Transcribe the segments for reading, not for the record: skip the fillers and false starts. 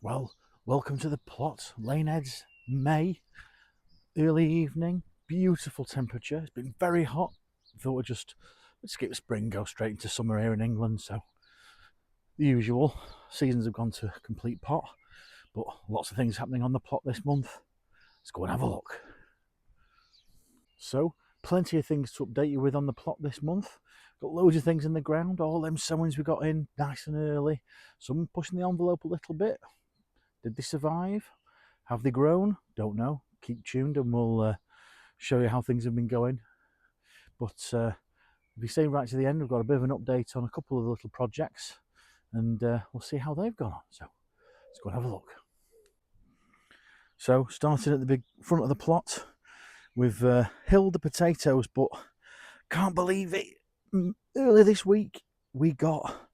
Well, welcome to the plot. Laneheads, May, early evening, beautiful temperature. It's been very hot. Thought we'd skip spring, go straight into summer here in England. So, the usual. Seasons have gone to complete pot, but lots of things happening on the plot this month. Let's go and have a look. So, plenty of things to update you with on the plot this month. Got loads of things in the ground, all them sowings we got in nice and early. Some pushing the envelope a little bit. Did they survive? Have they grown? Don't know. Keep tuned and we'll show you how things have been going. But if you stay right to the end, we've got a bit of an update on a couple of the little projects and we'll see how they've gone on. So let's go and have a look. So starting at the big front of the plot, we've hilled the potatoes, but can't believe it. Earlier this week, we got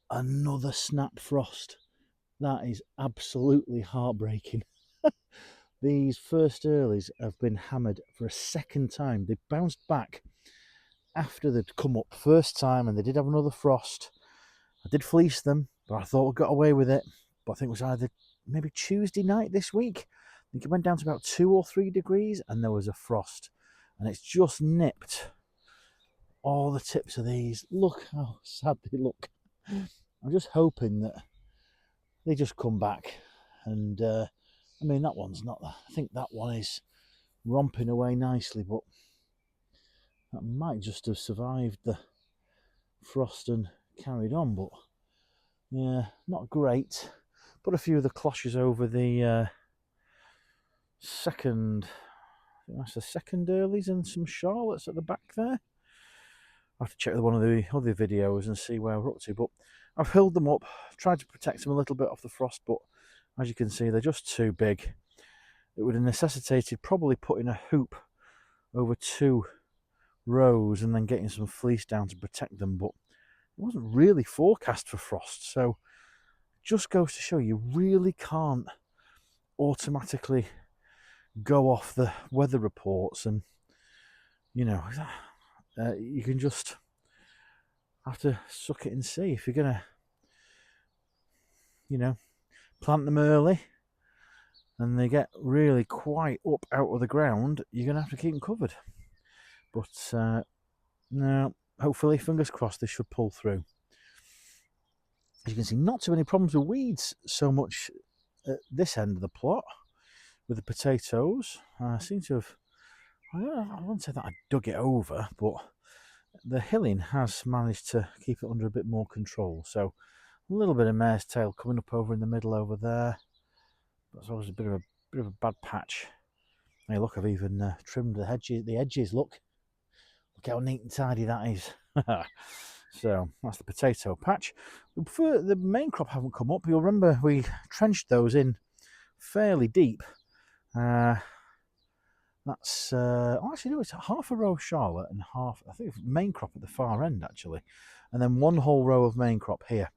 another snap frost. That is absolutely heartbreaking. These first earlies have been hammered for a second time. They bounced back after they'd come up first time and they did have another frost. I did fleece them, but I thought we got away with it. But I think it was either maybe Tuesday night this week. I think it went down to about 2 or 3 degrees and there was a frost. And it's just nipped all the tips of these. Look how sad they look. I'm just hoping that they just come back and I mean that one's not, I think that one is romping away nicely, but that might just have survived the frost and carried on. But yeah, not great. Put a few of the cloches over the second, I think that's the second earlies, and some Charlottes at the back there. I have to check with one of the other videos and see where we're up to, but I've held them up, tried to protect them a little bit off the frost, but as you can see, they're just too big. It would have necessitated probably putting a hoop over 2 rows and then getting some fleece down to protect them, but it wasn't really forecast for frost, so just goes to show you really can't automatically go off the weather reports, and you know, you can just have to suck it and see. If you're gonna, plant them early and they get really quite up out of the ground, you're gonna have to keep them covered. But no, hopefully, fingers crossed, this should pull through. As you can see, not too many problems with weeds so much at this end of the plot with the potatoes. I seem to have, I won't say that I dug it over, but the hilling has managed to keep it under a bit more control. So a little bit of mare's tail coming up over in the middle over there. That's always a bit of a bad patch. Hey, look, I've even trimmed the edges. Look how neat and tidy that is. So that's the potato patch. For the main crop haven't come up. You'll remember we trenched those in fairly deep. That's actually no, it's half a row of Charlotte and half, I think, main crop at the far end actually, and then one whole row of main crop here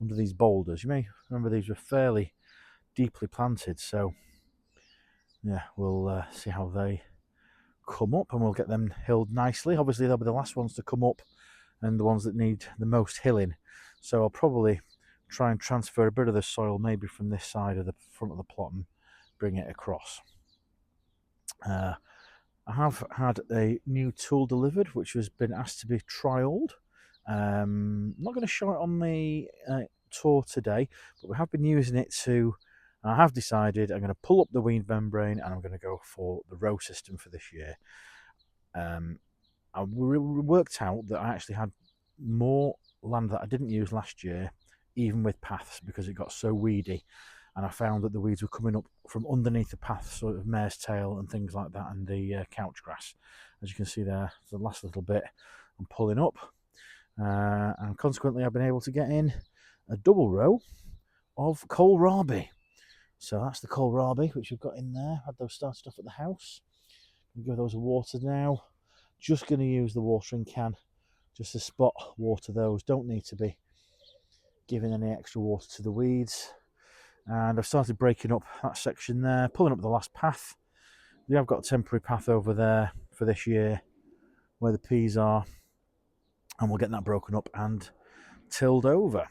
under these boulders. You may remember these were fairly deeply planted, so yeah, we'll see how they come up and we'll get them hilled nicely. Obviously they'll be the last ones to come up and the ones that need the most hilling, so I'll probably try and transfer a bit of the soil maybe from this side of the front of the plot and bring it across. I have had a new tool delivered which has been asked to be trialled. I'm not going to show it on the tour today, but we have been using it to, I have decided I'm going to pull up the weed membrane and I'm going to go for the row system for this year. I worked out that I actually had more land that I didn't use last year, even with paths, because it got so weedy. And I found that the weeds were coming up from underneath the path, sort of mare's tail and things like that, and the couch grass. As you can see there, the last little bit I'm pulling up. And consequently, I've been able to get in a double row of kohlrabi. So that's the kohlrabi, which we've got in there. Had those started off at the house. We give those a water now. Just going to use the watering can just to spot water those. Don't need to be giving any extra water to the weeds. And I've started breaking up that section there, pulling up the last path. We have got a temporary path over there for this year where the peas are, and we'll get that broken up and tilled over.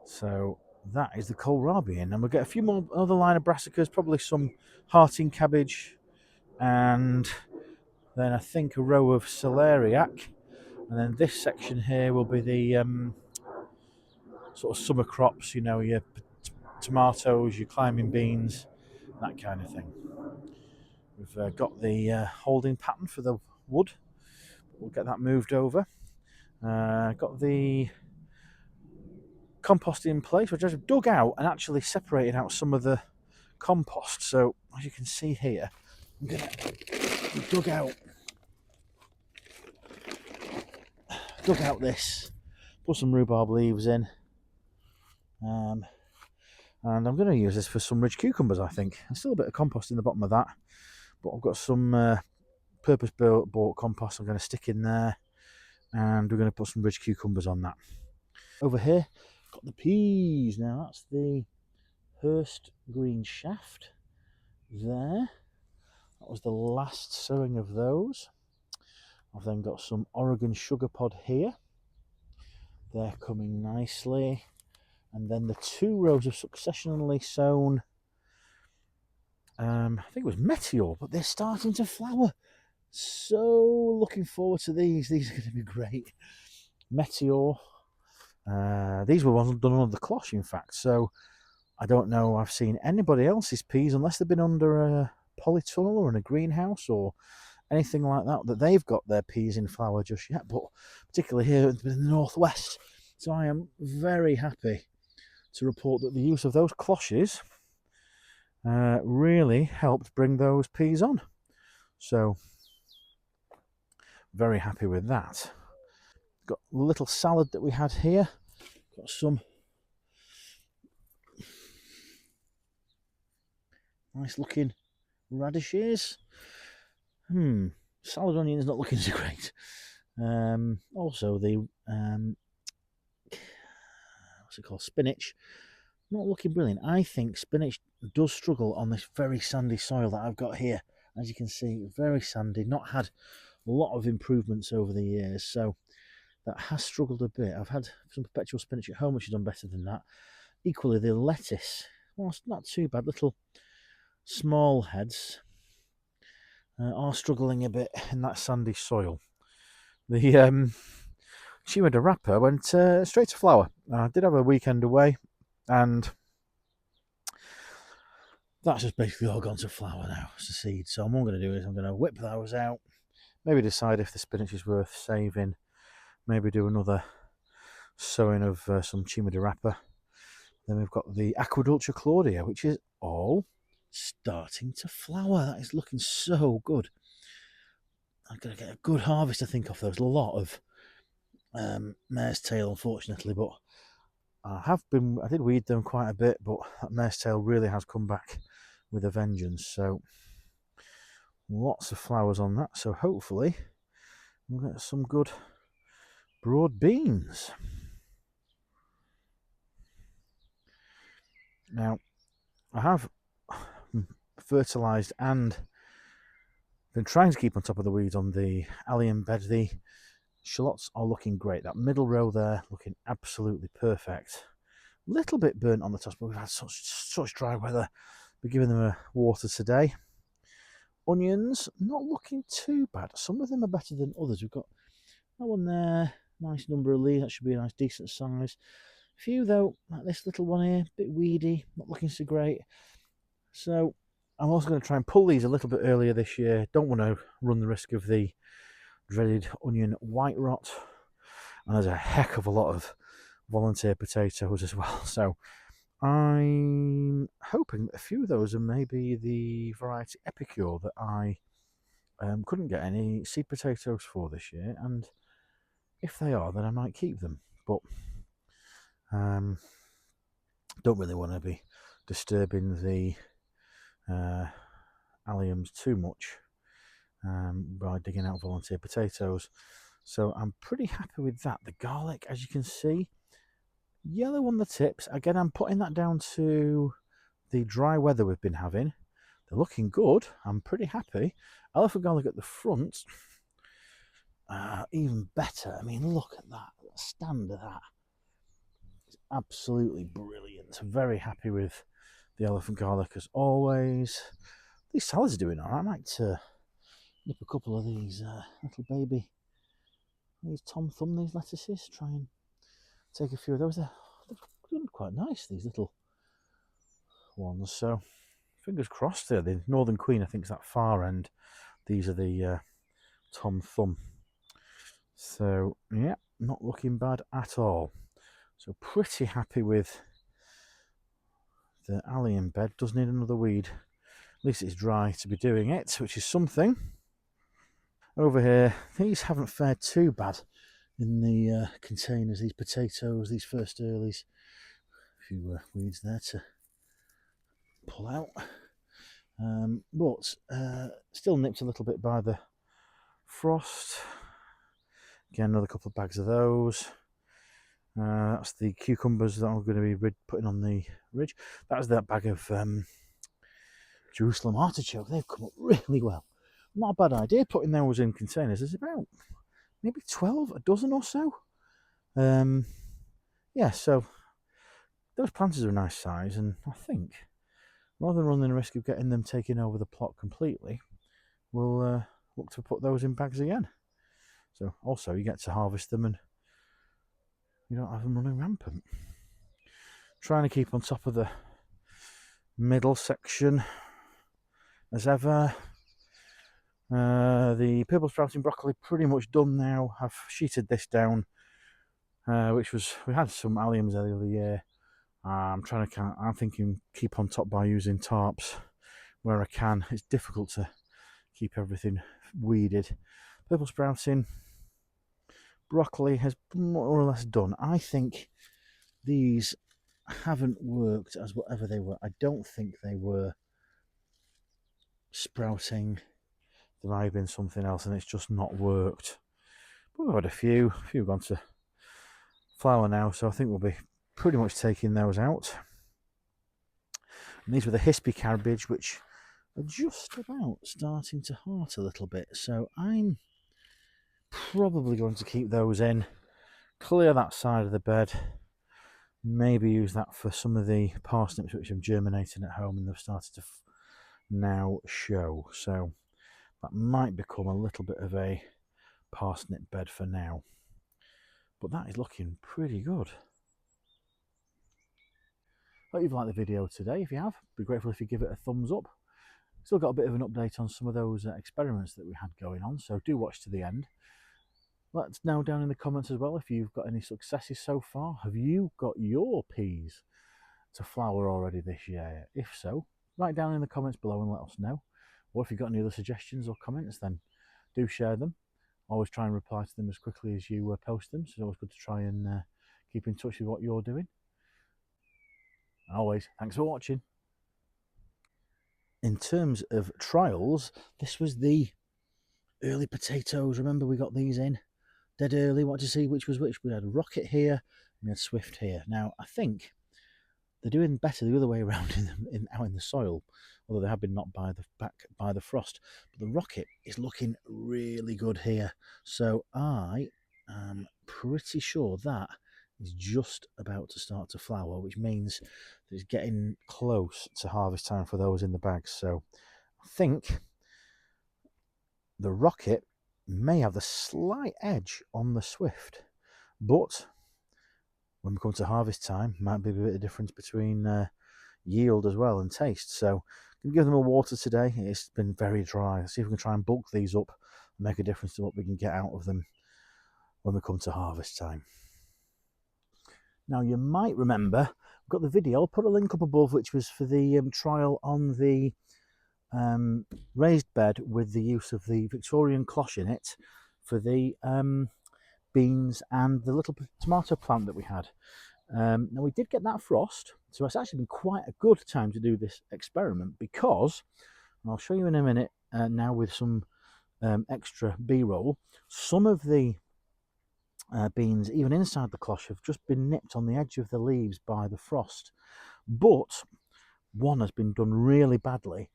So that is the kohlrabi in, and we'll get a few more other line of brassicas, probably some hearting cabbage, and then I think a row of celeriac, and then this section here will be the sort of summer crops, you know, your tomatoes, your climbing beans, that kind of thing. We've got the holding pattern for the wood. We'll get that moved over. Got the compost in place, which I've dug out and actually separated out some of the compost. So as you can see here, I'm gonna dug out this, put some rhubarb leaves in, and I'm going to use this for some ridge cucumbers. I think there's still a bit of compost in the bottom of that, but I've got some purpose-built compost I'm going to stick in there, and we're going to put some ridge cucumbers on that. Over here, got the peas. Now that's the Hurst green shaft there. That was the last sowing of those. I've then got some Oregon sugar pod here. They're coming nicely. And then the 2 rows of successionally sown, I think it was Meteor, but they're starting to flower. So looking forward to these. These are going to be great. Meteor. These were ones done under the Cloche, in fact. So I don't know I've seen anybody else's peas, unless they've been under a polytunnel or in a greenhouse or anything like that, that they've got their peas in flower just yet. But particularly here in the northwest. So I am very happy to report that the use of those cloches really helped bring those peas on. So very happy with that. Got a little salad that we had here. Got some nice looking radishes. Salad onion is not looking so great. Also the what's it called, spinach, not looking brilliant. I think spinach does struggle on this very sandy soil that I've got here. As you can see, very sandy, not had a lot of improvements over the years, so that has struggled a bit. I've had some perpetual spinach at home which has done better than that. Equally, the lettuce, well, it's not too bad. Little small heads are struggling a bit in that sandy soil. The Chima de Rapa went straight to flower. I did have a weekend away, and that's just basically all gone to flower now. It's a seed. So what I'm going to do is I'm going to whip those out, maybe decide if the spinach is worth saving, maybe do another sowing of some Chima de Rapa. Then we've got the Aquadulture Claudia, which is all starting to flower. That is looking so good. I'm going to get a good harvest, I think, off those. A lot of mare's tail, unfortunately, but I did weed them quite a bit, but that mare's tail really has come back with a vengeance. So lots of flowers on that. So hopefully we'll get some good broad beans. Now, I have fertilised and been trying to keep on top of the weeds on the Allium bed. The shallots are looking great. That middle row there looking absolutely perfect. A little bit burnt on the tops, but we've had such dry weather. We're giving them a water today. Onions, not looking too bad. Some of them are better than others. We've got that one there, nice number of leaves. That should be a nice decent size. A few though, like this little one here, a bit weedy, not looking so great. So I'm also going to try and pull these a little bit earlier this year. Don't want to run the risk of the dreaded onion white rot. And there's a heck of a lot of volunteer potatoes as well. So I'm hoping that a few of those are maybe the variety Epicure that I couldn't get any seed potatoes for this year. And if they are, then I might keep them. But don't really want to be disturbing the alliums too much by digging out volunteer potatoes. So I'm pretty happy with that. The garlic, as you can see, yellow on the tips. Again, I'm putting that down to the dry weather we've been having. They're looking good. I'm pretty happy. Elephant garlic at the front, even better. I mean, look at that. Stand of that. It's absolutely brilliant. Very happy with the elephant garlic as always. These salads are doing alright. I might nip a couple of these little baby, these Tom Thumb, these lettuces, try and take a few of those. They're doing quite nice, these little ones. So fingers crossed there. The Northern Queen, I think, is that far end. These are the Tom Thumb. So yeah, not looking bad at all. So pretty happy with the Allium bed. Does need another weed. At least it's dry to be doing it, which is something. Over here, these haven't fared too bad in the containers. These potatoes, these first earlies. A few weeds there to pull out. But still nipped a little bit by the frost. Again, another couple of bags of those. That's the cucumbers that I'm going to be putting on the ridge. That was that bag of Jerusalem artichoke. They've come up really well. Not a bad idea putting those in containers. There's about maybe 12, a dozen or so. Yeah, so those planters are a nice size, and I think rather than running the risk of getting them taking over the plot completely, we'll look to put those in bags again. So also you get to harvest them and you don't have them running rampant. Trying to keep on top of the middle section as ever. The purple sprouting broccoli pretty much done now. I've sheeted this down, which was, we had some alliums earlier in the year. I'm thinking keep on top by using tarps where I can. It's difficult to keep everything weeded. Purple sprouting broccoli has more or less done. I think these haven't worked as whatever they were. I don't think they were sprouting. There might have been something else and it's just not worked. But we've had a few gone to flower now, so I think we'll be pretty much taking those out. And these were the Hispy cabbage, which are just about starting to heart a little bit. So I'm probably going to keep those in, clear that side of the bed, maybe use that for some of the parsnips which I'm germinating at home and they've started to now show. So that might become a little bit of a parsnip bed for now. But that is looking pretty good. Hope you've liked the video today. If you have, be grateful if you give it a thumbs up. Still got a bit of an update on some of those experiments that we had going on, so do watch to the end. Let us know down in the comments as well if you've got any successes so far. Have you got your peas to flower already this year? If so, write down in the comments below and let us know. Or if you've got any other suggestions or comments, then do share them. Always try and reply to them as quickly as you post them, so it's always good to try and keep in touch with what you're doing. And always, thanks for watching. In terms of trials, this was the early potatoes. Remember, we got these in dead early. Wanted to see which was which. We had Rocket here, and we had Swift here. Now, I think they're doing better the other way around out in the soil, although they have been knocked back by the frost. But the Rocket is looking really good here. So I am pretty sure that is just about to start to flower, which means that it's getting close to harvest time for those in the bags. So I think the Rocket may have the slight edge on the Swift, but when we come to harvest time, might be a bit of difference between yield as well and taste. So I'm going to give them a water today. It's been very dry. Let's see if we can try and bulk these up and make a difference to what we can get out of them when we come to harvest time. Now, you might remember, I've got the video, I'll put a link up above, which was for the trial on the raised bed with the use of the Victorian cloche in it for the beans and the little tomato plant that we had. Now, we did get that frost, so it's actually been quite a good time to do this experiment because, and I'll show you in a minute now with some extra B-roll, some of the beans, even inside the cloche, have just been nipped on the edge of the leaves by the frost. But one has been done really badly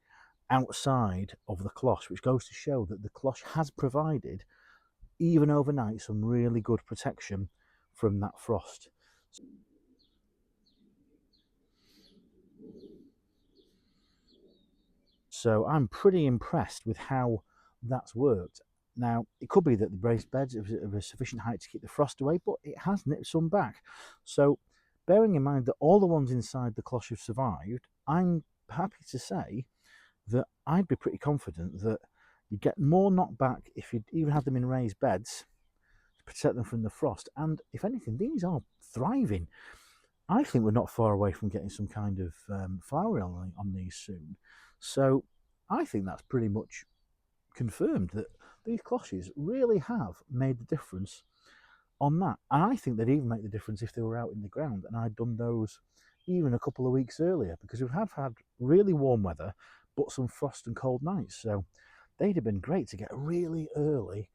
outside of the cloche, which goes to show that the cloche has provided, even overnight, some really good protection from that frost. So I'm pretty impressed with how that's worked. Now, it could be that the raised beds are of a sufficient height to keep the frost away, but it has nipped some back. So, bearing in mind that all the ones inside the cloche have survived, I'm happy to say that I'd be pretty confident that you get more knockback if you even had them in raised beds to protect them from the frost. And if anything, these are thriving. I think we're not far away from getting some kind of flower on these soon. So I think that's pretty much confirmed that these cloches really have made the difference on that. And I think they'd even make the difference if they were out in the ground and I'd done those even a couple of weeks earlier, because we have had really warm weather but some frost and cold nights. So they'd have been great to get a really early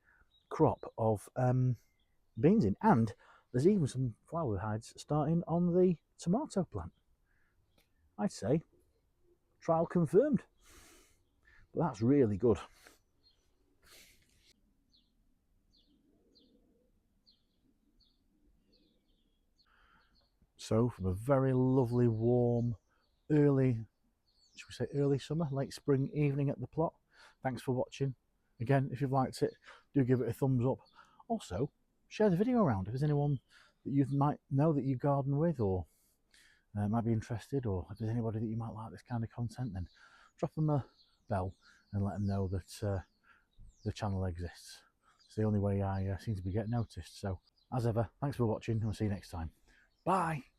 crop of beans in. And there's even some flower hides starting on the tomato plant. I'd say trial confirmed. But that's really good. So from a very lovely, warm, early, should we say early summer, late spring evening at the plot. Thanks for watching. Again, if you've liked it, do give it a thumbs up. Also, share the video around if there's anyone that you might know that you garden with or might be interested, or if there's anybody that you might like this kind of content, then drop them a bell and let them know that the channel exists. It's the only way I seem to be getting noticed. So, as ever, thanks for watching and I'll see you next time. Bye!